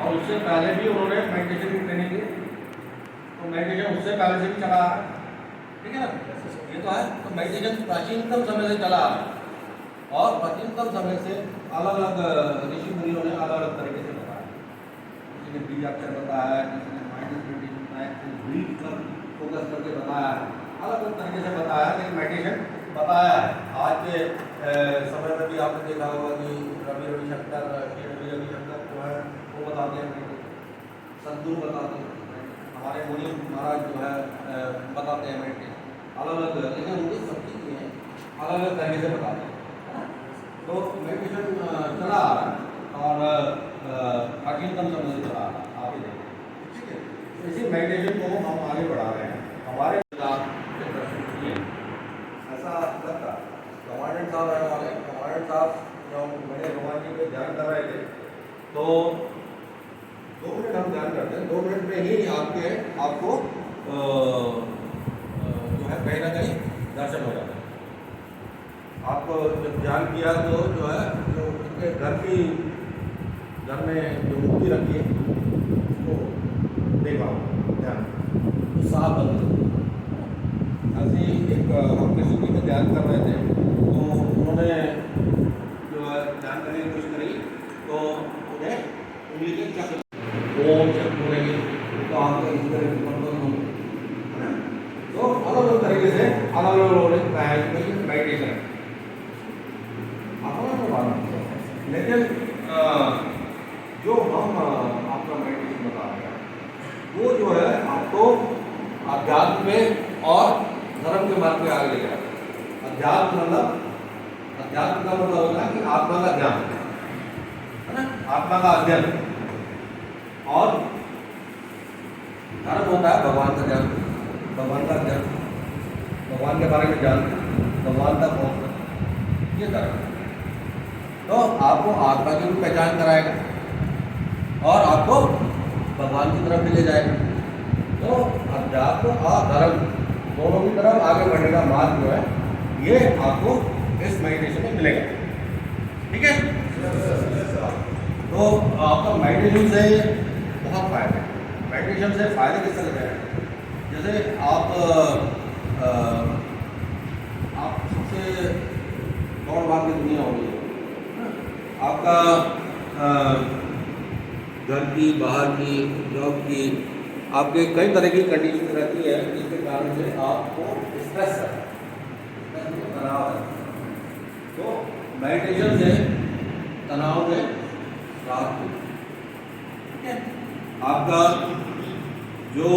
और उससे पहले भी उन्होंने मेडिटेशन की ट्रेनिंग ली, तो मेडिटेशन उससे पहले से भी चला आ रहा है, ठीक है ना। ये तो है, तो मेडिटेशन प्राचीनतम समय से चला आ रहा है, और प्राचीनतम समय से अलग अलग ऋषि मुनियों ने अलग अलग तरीके से बताया। किसी ने बीजाक्षर बताया है, किसी ने माइंड मेडिटेशन बताया, किसी ने ब्रीथ पर फोकस करके बताया है, अलग अलग तरीके से बताया है, लेकिन मेडिटेशन बताया है। आज के समय में भी आपने देखा होगा कि रवि रविशंकर, श्री रवि रविशंकर जो है वो बताते हैं मेडिटेशन, सद्गुरु बताते हैं, हमारे मुनि महाराज जो है बताते हैं मेडिटेशन अलग अलग, लेकिन उनकी सबकी चीज़ें अलग अलग तरीके से बताते हैं। तो मेडिटेशन चला आ रहा है और प्राचीनतम समय से चला आ रहा है, आगे देखिए, ठीक है। तो इसी मेडिटेशन को हम आगे बढ़ा रहे हैं। हमारे ऐसा लगता कमांडेंट साहब रहने वाले, कमांडेंट साहब जब बड़े भगवान जी पे ध्यान कर रहे थे, तो 2 मिनट हम ध्यान करते हैं, 2 मिनट में ही आपको जो है कहीं ना कहीं दर्शन हो जाता है। आपको जब ध्यान किया तो जो है जो उनके घर में जो मूर्ति रखी है उसको देखा ध्यान, तो साफ बदल ऐसे ही एक हम किसी की में ध्यान कर रहे थे, तो उन्होंने जो है ध्यान करने की कोशिश करी, तो उन्हें उंगली के चक्र ओम चक्र रहेगी, तो आपको इस तरह की है ना। तो अलग अलग तरीके से अलग अलग लोगों ने मेडिटेशन लेकिन जो हम आपका मेडिटेशन बता रहे हैं वो जो है आपको अध्यात्म में और धर्म के मार्ग पे आगे ले जाएगा। अध्यात्म का मतलब होता है कि आत्मा का ज्ञान, है ना, आत्मा का अध्ययन, और धर्म होता है भगवान का ज्ञान, भगवान का ज्ञान, भगवान के बारे में जान, भगवान तक पहुंचना, ये धर्म। तो आपको आत्मा की भी पहचान कराएगा और आपको भगवान की तरफ भी ले जाएगा। तो अध्यात्म और धर्म दोनों की तरफ आगे बढ़ने का मार्ग जो है ये आपको इस मेडिटेशन में मिलेगा, ठीक है। तो आपका मेडिटेशन से बहुत फायदे हैं। मेडिटेशन से फायदे किस तरह हैं, जैसे आप सबसे दौड़ भाग की दुनिया होगी, आपका घर की, बाहर की, जॉब की, आपके कई तरह की कंडीशन रहती है जिसके कारण से आपको स्ट्रेस है, तनाव है। तो मेडिटेशन से तनाव में राहत मिलती है, ठीक है। आपका जो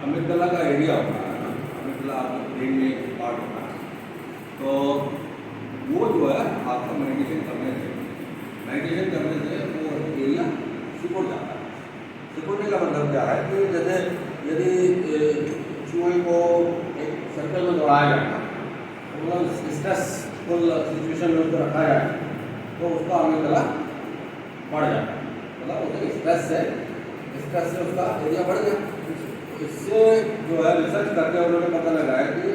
अमिगडाला का एरिया होता है ना, अमिगडाला आपके ब्रेन में एक पार्ट होता है, तो वो जो है आपका मेडिटेशन करने से वो एरिया सिकुड़ जाता है। सिकुड़ने का मतलब क्या है कि जैसे यदि चूहे को एक सर्कल में दौड़ाया जाए, तो मतलब स्ट्रेसफुल सिचुएशन में उसको रखा जाए तो उसका अमिगडाला बढ़ जाता है, मतलब उसके स्ट्रेस से उसका एरिया बढ़ गया। इससे जो है रिसर्च करके उन्होंने पता लगाया कि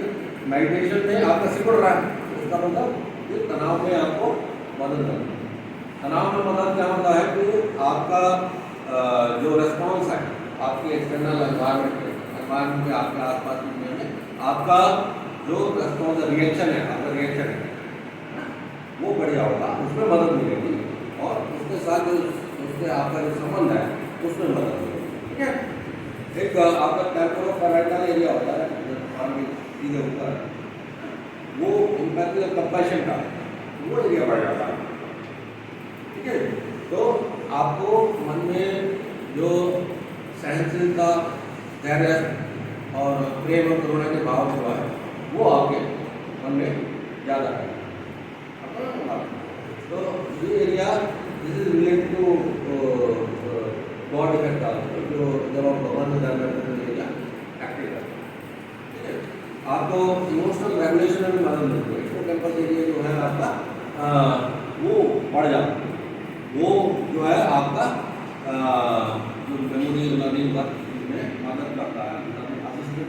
मेडिटेशन में आपका सिकुड़ रहा है, उसका मतलब ये तनाव में आपको मदद करता है। तनाव में मदद क्या होता है कि आपका जो रिस्पॉन्स है आपके एक्सटर्नल एनवायरनमेंट में, आपके आसपास की दुनिया में आपका जो रिस्पॉन्स रिएक्शन है, आपका रिएक्शन है वो बढ़िया होगा, उसमें मदद मिलेगी, और उसके साथ जो उससे आपका जो संबंध है उसमें मदद मिलेगी, ठीक है। एक आपका टेम्पोरोपैराइटल एरिया होता है सीधे ऊपर, वो इम्पैक्ट कंपैशन का वो एरिया बढ़ जाता है, ठीक है। तो आपको मन में जो सहनशीलता, धैर्य और प्रेम और करुणा के भाव जो है वो आपके मन में ज़्यादा है। तो ये area this is related to god effect also, जो जब आप भगवान में ध्यान करते हैं एरिया एक्टिव है, ठीक है। आपको इमोशनल रेगुलेशन में भी मदद मिलती है। हिप्पोकैम्पस एरिया जो है आपका वो बढ़ जाता है, वो जो है आपका जो मेमोरी लर्निंग में मदद करता है, असिस्टेड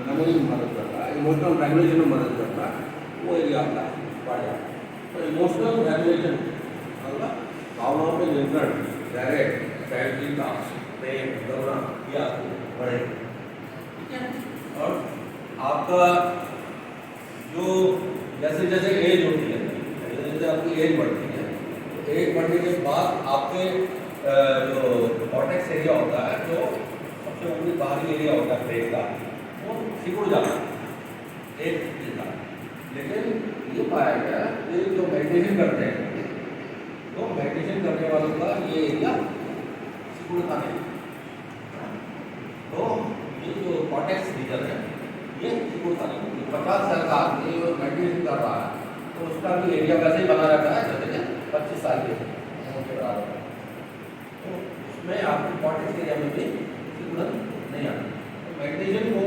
मेमोरी में मदद करता है, इमोशनल रेगुलेशन में मदद करता है, वो एरिया आपका बढ़ जाता है। तो इमोशनल रेगुलेशन मतलब भावनाओं पे नियंत्रण, डायरेक्ट फैमिली का प्रेम करना ये आपको बढ़ेगा, ठीक है। और आपका जो जैसे जैसे एज होती है, जैसे जैसे आपकी एज बढ़ती है, तो एज बढ़ने के बाद आपके जो कॉर्टेक्स एरिया होता है, जो सबसे ऊपरी बाहरी एरिया होता है ब्रेन का, वो सिकुड़ जाता है एक चीज का। लेकिन ये पाया गया कि जो मेडिटेशन करते हैं, तो मेडिटेशन करने वालों का ये एरिया सिकुड़ता नहीं। तो ये जो कॉर्टेक्स रीजन है ये सिकुड़ता नहीं। 50 साल का आदमी जो मेडिटेशन कर रहा है, तो उसका भी एरिया वैसे ही बना रहता है जैसे कि 25 साल के बराबर। तो उसमें आपको कॉर्टेक्स एरिया में भी सिकुड़न नहीं आता। तो मेडिटेशन को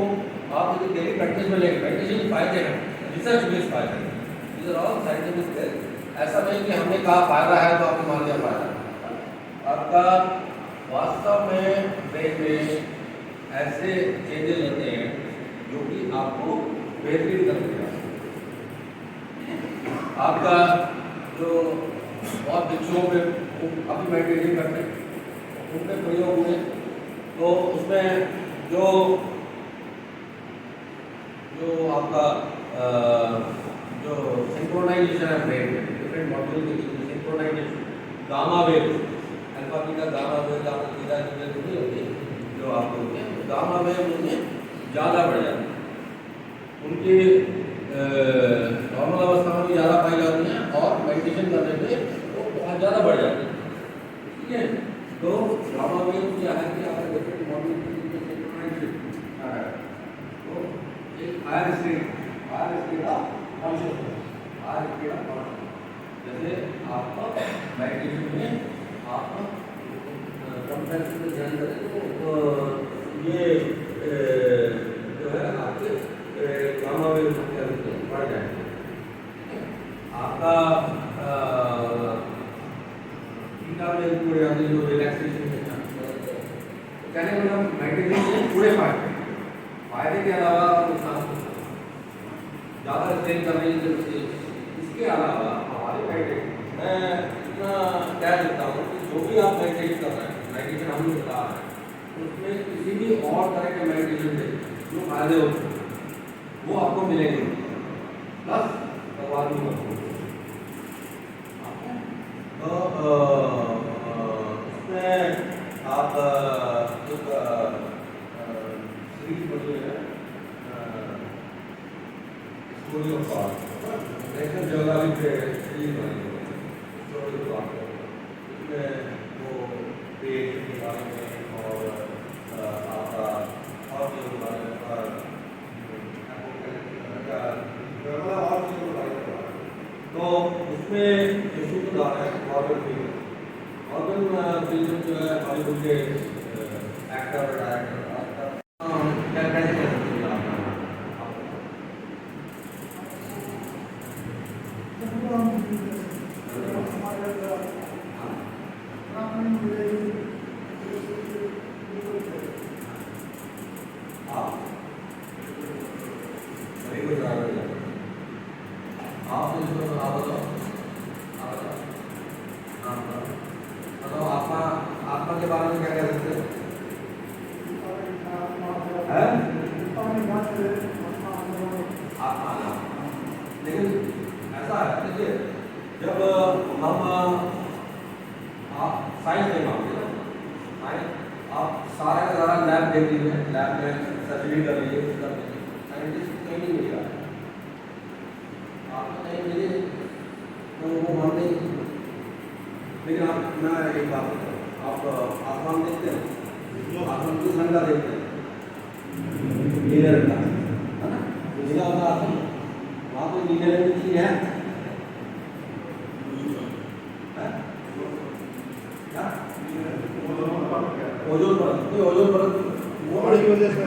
आप यदि डेली प्रैक्टिस में लेंगे, मेडिटेशन फायदे हैं, रिसर्च बेस्ड फायदे हैं, these are all scientific based. ऐसा नहीं कि हमने कहा फायदा है तो आपने मान लिया फायदा। आपका वास्तव में ब्रेन में ऐसे चेंजेस होते हैं जो कि आपको बेहतरीन कर देगा। आपका जो बहुत भिक्षुओं पे अभी मेडिटेशन करते हैं, उनके प्रयोग हुए, तो उसमें जो आपका जो सिंक्रोनाइजेशन है ब्रेन में, डिफरेंट मॉड्यूल के बीच में synchronization, gamma wave, alpha beta gamma wave, gamma beta जो नहीं होती, जो आपको होते हैं, तो गामा वेव उनमें ज़्यादा बढ़ जाती है, उनकी नॉर्मल अवस्था में भी ज़्यादा पाई जाती हैं और मेडिटेशन करने पे वो बहुत ज़्यादा बढ़ जाती है, ठीक है। तो गामा वेव क्या है कि आपका डिफरेंट मॉड्यूल के बीच में सिंक्रोनाइजेशन है, तो एक higher state of consciousness, higher state of consciousness. जैसे आपका मेडिटेशन में आप कंपेरेटिव में ध्यान करें तो ये जो है आपके गामा वेव बढ़ जाएंगे। आपका थीटा वेव पूरे आते जो रिलैक्सेशन है, कहने का मतलब मेडिटेशन के पूरे फायदे के अलावा नुकसान ज़्यादा स्ट्रेन करने की जरूरत है। इसके अलावा हमारे मेडिटेशन मैं इतना कह देता हूँ कि जो भी आप मेडिटेशन कर रहे हैं, मेडिटेशन हम लोग बता रहे हैं, उसमें किसी भी और तरह के मेडिटेशन से जो फायदे होते हैं वो आपको मिलेंगे, प्लस भगवान भी होते हैं। तो उसमें आप एक सीरीज बनी है, story of God, national geographic पे सीरीज बनी है, स्टोरी ऑफ गॉड। इसमें वो क्रिएशन के बारे में और आपका और चीज़ों के बारे में और चीज़ों के बारे में। तो उसमें जो सूत्रधार है मॉर्गन फ्रीमन जो है हॉलीवुड के एक्टर और डायरेक्टर कैसे कर सकते हैं आत्मा के बारे में क्या कह सकते हैं? लेकिन ऐसा है, देखिए जब हम आप साइंस नहीं मानते, आप सारा का सारा लैब देख लीजिए, लैब में सर्जरी कर लीजिए, साइंटिस्ट कहीं नहीं मिल रहा है, आपको कहीं मिले तो वो मानते ही। लेकिन आप मैं एक बात आप आसमान देखते हैं, आसमान किस रंग का देखते हैं? नीले रंग का, है ना? नीला होता आसमान, वहाँ पे नीले रंग की चीज है क्या? ओजोन परत, ओजोन परत वो बड़ी वजह से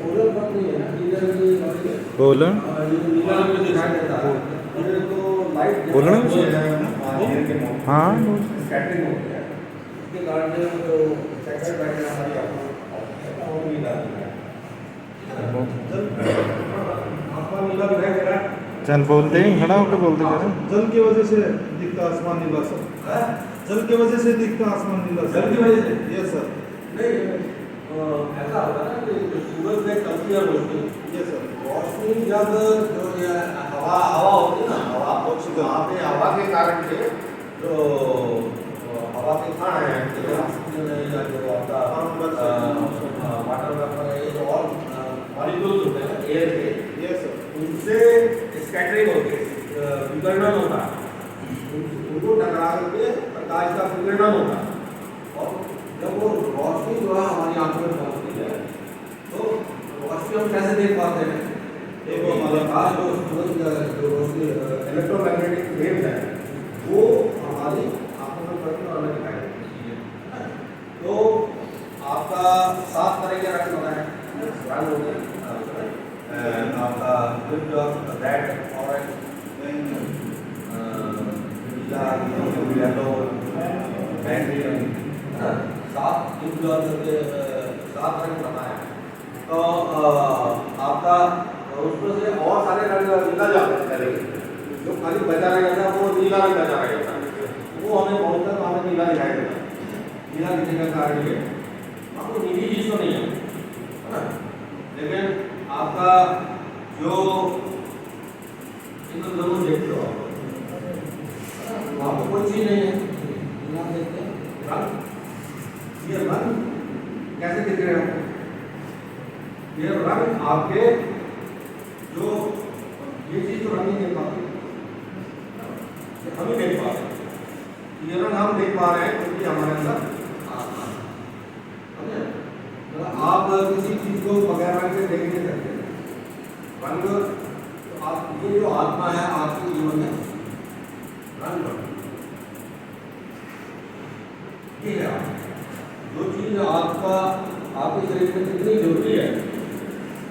ओजोन परत नहीं है ना, नीले रंग की बोलो नीला रंग में दिखाई देता है, तो लाइट बोलना हाँ स्कैटरिंग होती है, इसके कारण जो सेक्टर बैठना हमारी आपको नीला आसमान नीला दिखाई दे रहा है। चल बोलते हैं, खड़ा होकर बोलते हैं। जल की वजह से दिखता आसमान नीला सब। जल की वजह से दिखता आसमान नीला जल की वजह से? Yes sir. नहीं, ऐसा होता है ना कि जो सूरज में चलती है रोशनी, यस सर। रोशनी जब जो ये हवा हवा होती है ना, हवा ऑक्सीजन। वहाँ पे हवा के कारण से जो हवा के कण हैं, जो ऑक्सीजन है या जो आपका वाटर वेपर है, ये जो और मॉलिक्यूल्स होते हैं एयर के, यस सर। उनसे स्कैटरिंग होती है, विकर्णन होता है, उनको टकरा करके प्रकाश का विकर्णन होता है। और जब वो रोशनी जो है हमारी आंखों में पहुंचती है, तो रोशनी हम कैसे देख पाते हैं? एक वो हमारे पास जो रोशनी इलेक्ट्रोमैग्नेटिक वेव्स है, वो हमारी आंखों में पड़ती है और हमें दिखाई देती है। तो आपका 7 तरह के रंग होता है, रंग होते हैं आपका रेड, ऑरेंज, येलो, बैंगनी, 7 इंफ्लुएंस के 7 रंग बनाए। तो आपका उसमें से और सारे रंग निकल जाते हैं पहले, जो खाली बचा रह जाता है वो नीला रंग बचा रह जाता है, वो हमें पहुँचता तो हमें नीला दिखाई देता है। नीला दिखने का कारण ये आपको नीली चीज़ तो नहीं है ना, लेकिन आपका जो इन दोनों देखते हो वहाँ पर कोई चीज़ नहीं है, नीला देखते हैं रंग। ये रंग कैसे दिख रहे हैं? ये रंग आपके जो ये चीज तो रंग नहीं देख पाते, हम ही देख पाते हैं। ये रंग हम देख पा रहे हैं क्योंकि हमारे अंदर आत्मा है। आप किसी चीज को बगैर रंग से देख नहीं सकते। रंग आप ये जो आत्मा है आपके जीवन में रंग ये है जो चीज आपका आपके शरीर में कितनी जरूरी है।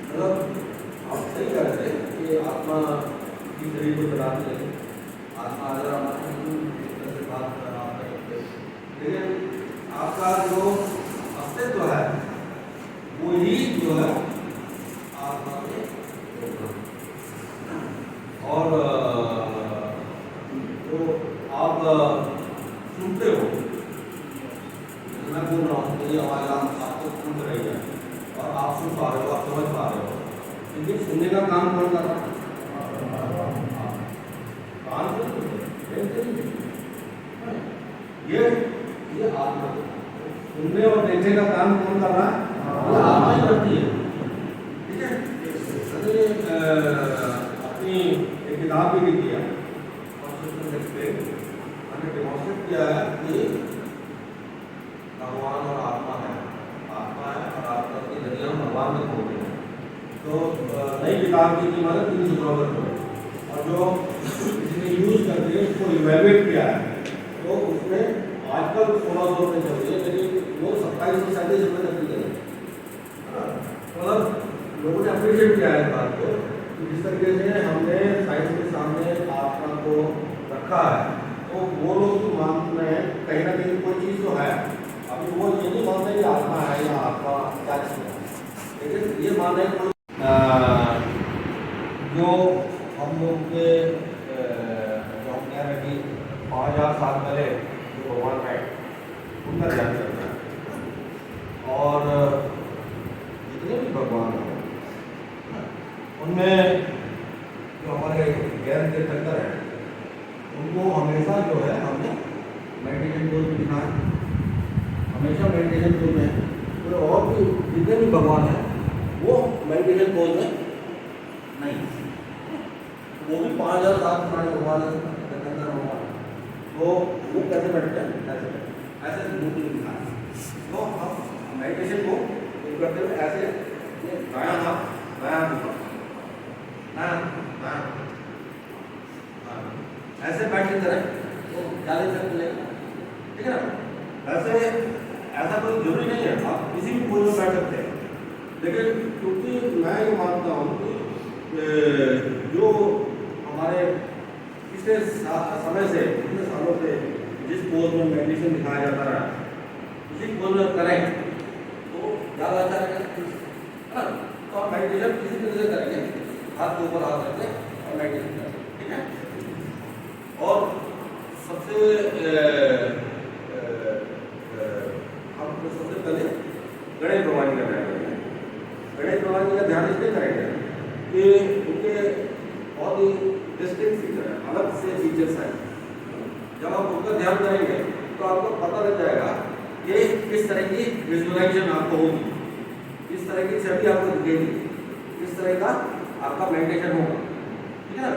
मतलब आप सही कहते हैं कि आत्मा की शरीर को चलाती है, आत्मा अगर हमारे से बात कर रहा है, लेकिन आपका जो अस्तित्व है वो ही जो है आत्मा में। और तो आप सुनते हो, मैं बोल रहा हूँ ये आवाज़ आपको सुन रही है और आप सुन पा रहे हो, आप समझ पा रहे हो, लेकिन सुनने का काम कौन कर रहा है? ये आत्मा सुनने और देखने का काम कौन कर रहा है? ये आत्मा ही करती है। ठीक है, अपनी एक किताब भी लिखी है, मैंने डेमोन्स्ट्रेट किया है कि भगवान और आत्मा है, आत्मा है और आत्मा की जरिए हम भगवान तक पहुँचे हैं। तो नई किताब की कीमत 300 रुपये और जो इसने यूज़ करके उसको इवेल्युएट किया है तो उसमें आजकल 1600 रुपये चल रही है, लेकिन वो 2737 रुपये तक की गई। मतलब लोगों ने अप्रिशिएट किया है इस बात को कि जिस तरीके से हमने साइंस के सामने आत्मा को रखा है, तो वो लोग तो मान रहे हैं कहीं ना कहीं कोई चीज़ तो है। अभी वो ये नहीं मानते कि आत्मा है या आत्मा क्या चीज़ है, लेकिन ये मान रहे हैं कोई जो हम लोग के जो हम कह रहे हैं कि 5000 साल पहले जो भगवान है उनका ध्यान करना है। और जितने भी भगवान हैं उनमें जो हमारे ज्ञान के टक्कर हैं उनको हमेशा जो है हमने मेडिटेशन कोर्स में दिखा है, हमेशा मेडिटेशन कोर्स में। तो और भी जितने भी भगवान हैं वो मेडिटेशन कोर्स में नहीं, वो भी 5000 साल पुराने भगवान भगवान, तो वो कैसे बैठते हैं ऐसे मूर्ति दिखा है। तो हम मेडिटेशन को करते हुए ऐसे दायां हाथ दायां ऊपर ऐसे बैठने तरह तो ज़्यादा इफेक्ट मिलेगा। ठीक है ना, ऐसे ऐसा कोई जरूरी नहीं है, आप किसी भी पोज में बैठ सकते हैं। लेकिन क्योंकि मैं ये मानता हूँ कि जो हमारे पिछले समय से पिछले सालों से जिस पोज में मेडिटेशन दिखाया जाता रहा उसी पोज में करें तो ज़्यादा अच्छा रहेगा। तो आप मेडिटेशन किसी तरह से करेंगे, हाथ के ऊपर हाथ रखें और मेडिटेशन करें। ठीक है, और सबसे गणेश भगवान का ध्यान करेंगे। गणेश भगवान का ध्यान इसलिए करेंगे कि उनके बहुत ही डिस्टिंक्ट फीचर है, अलग से फीचर्स हैं। जब आप उनका ध्यान करेंगे तो आपको पता लग जाएगा कि किस तरह की विजुअलाइजेशन आपको होगी, किस तरह की छवि आपको दिखेगी, किस तरह का आपका मेडिटेशन होगा, ठीक है।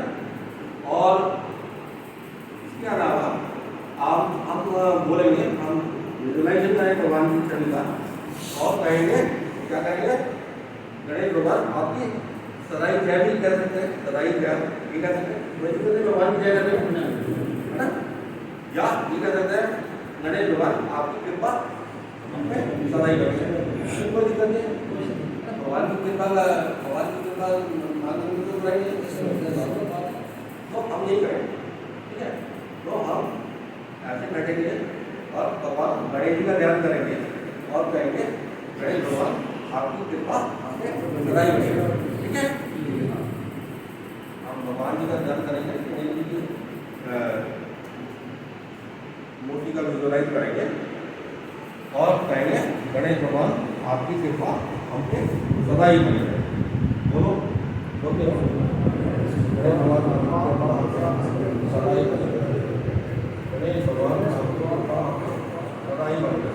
और इसके अलावा हम बोलेंगे, हम विजुअलाइजेशन करेंगे भगवान की छवि का और कहेंगे, क्या कहेंगे, गणेश भगवान आपकी सदाई जय भी कर सकते हैं, सदाई जय ये कह सकते हैं, वैसे भगवान की जय करते हैं, है ना, या ये कह सकते हैं गणेश भगवान आपकी कृपा हम पे सदाई करेंगे, कोई दिक्कत नहीं है। भगवान की कृपा मांगने तो रहेंगे, तो हम यही करेंगे, ठीक है। तो हम ऐसे बैठेंगे और भगवान गणेश जी का ध्यान करेंगे और कहेंगे गणेश भगवान आपकी कृपा हमें सदाई करेगा, ठीक है। हम भगवान जी का ध्यान करेंगे, गणेश जी की मूर्ति का विजुअलाइज करेंगे और कहेंगे गणेश भगवान आपकी कृपा हम पे सदाई करेगा। बोलो बोलते हो, गणेश भगवान सदाई करेगा, गणेश भगवान सदाई करेगा।